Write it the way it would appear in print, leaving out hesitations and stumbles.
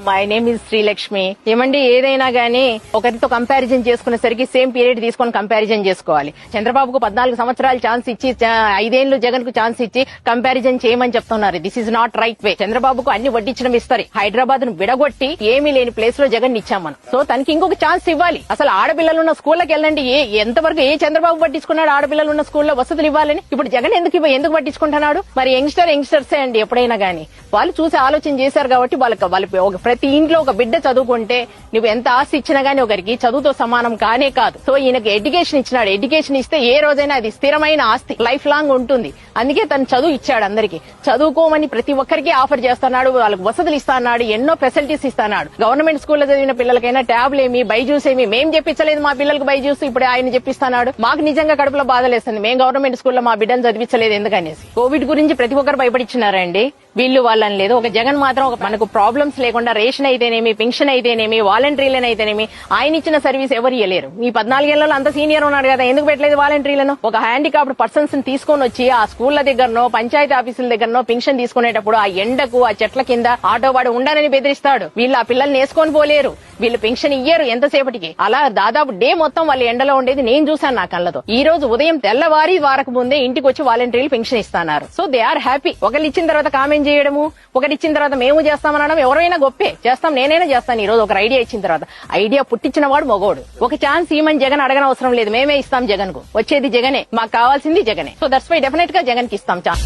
My name is Srilakshmi. ఏమండి, ఏదైనా గానీ ఒకరితో కంపారిజన్ చేసుకునేసరికి సేమ్ పీరియడ్ తీసుకొని కంపారిజన్ చేసుకోవాలి. చంద్రబాబుకు 14 సంవత్సరాలు ఛాన్స్ ఇచ్చి 5 ఏళ్లు జగన్ కు ఛాన్స్ ఇచ్చి కంపారిజన్ చేయమని చెప్తున్నారు. This is not right way. చంద్రబాబుకు అన్ని వడ్డించడం ఇస్తారు. హైదరాబాద్ ను విడగొట్టి ఏమీ లేని ప్లేస్ లో జగన్ ఇచ్చాం మనం. సో తనకి ఇంకొక ఛాన్స్ ఇవ్వాలి. అసలు ఆడపిల్లలు ఉన్న స్కూళ్ళకి వెళ్ళండి. ఎంతవరకు చంద్రబాబు పట్టించుకున్నాడు ఆడపిల్లలు ఉన్న స్కూల్లో వసతులు ఇవ్వాలని? ఇప్పుడు జగన్ ఎందుకు పట్టించుకుంటున్నాడు? మరి యంగ్స్టర్సే అండి. ఎప్పుడైనా గానీ వాళ్ళు చూసి ఆలోచన చేశారు కాబట్టి వాళ్ళ ప్రతి ఇంట్లో ఒక బిడ్డ చదువుకుంటే నువ్వు ఎంత ఆస్తి ఇచ్చినా గానీ ఒకరికి చదువుతో సమానం కానే కాదు. సో ఈయనకి ఎడ్యుకేషన్ ఇచ్చినాడు. ఎడ్యుకేషన్ ఇస్తే ఏ రోజైనా అది స్థిరమైన ఆస్తి, లైఫ్ లాంగ్ ఉంటుంది. అందుకే తను చదువు ఇచ్చాడు. అందరికి చదువుకోమని ప్రతి ఒక్కరికి ఆఫర్ చేస్తున్నాడు. వాళ్ళకి వసతులు ఇస్తాడు, ఎన్నో ఫెసిలిటీస్ ఇస్తాడు. గవర్నమెంట్ స్కూల్లో చదివిన పిల్లలకైనా ట్యాబ్లు ఏమి, బైజూస్ ఏమి మేం చెప్పించలేదు మా పిల్లలకు బైజూస్. ఇప్పుడు ఆయన చెప్పిస్తున్నాడు. మాకు నిజంగా కడుపులో బాధలేస్తుంది. మేము గవర్నమెంట్ స్కూల్లో మా బిడ్డను చదివించలేదు ఎందుకనేసి. కోవిడ్ గురించి ప్రతి ఒక్కరు భయపడిచ్చినారండి. వీళ్ళు వాళ్ళని లేదు. ఒక జగన్ మాత్రం మనకు ప్రాబ్లమ్స్ లేకుండా రేషన్ అయితేనేమి, పెన్షన్ అయితేనేమి, వాలంటీర్లను అయితేనేమి ఆయన ఇచ్చిన సర్వీస్ ఎవరు ఇవ్వలేరు. ఈ 14 ఏళ్లలో అంత సీనియర్ ఉన్నాడు కదా, ఎందుకు పెట్టలేదు వాలంటీర్లను? ఒక హ్యాండికాప్డ్ పర్సన్స్ తీసుకొని వచ్చి ఆ స్కూళ్ల దగ్గరనో పంచాయతీ ఆఫీసుల దగ్గరనో పెన్షన్ తీసుకునేటప్పుడు ఆ ఎండకు ఆ చెట్ల కింద ఆటో వాడు ఉండాలని బెదిరిస్తాడు. వీళ్ళు ఆ పిల్లల్ని వేసుకొని పోలేరు. వీళ్ళు పెన్షన్ ఇయ్యరు ఎంతసేపటికి. అలా దాదాపు డే మొత్తం వాళ్ళు ఎండలో ఉండేది నేను చూశాను నా కళ్ళతో. ఈ రోజు ఉదయం తెల్లవారి వారకు ముందే ఇంటికి వచ్చి వాలంటీర్లు పెన్షన్ ఇస్తున్నారు. So they are happy. ఒకళ్ళు ఇచ్చిన తర్వాత కామెంట్ చేయడము, ఒకటి ఇచ్చిన తర్వాత మేము చేస్తామనడం ఎవరైనా గొప్పే. చేస్తాం, నేనైనా చేస్తాను. ఈ రోజు ఒక ఐడియా ఇచ్చిన తర్వాత ఐడియా పుట్టించిన వాడు మగోడు. ఒక ఛాన్స్ ఈమని జగన్ అడగనవసరం లేదు. మేమే ఇస్తాం జగన్ కు. వచ్చేది జగనే, మాకు కావాల్సింది జగనే. సో దట్స్ వై డెఫినెట్ గా జగన్ కి ఇస్తాం ఛాన్స్.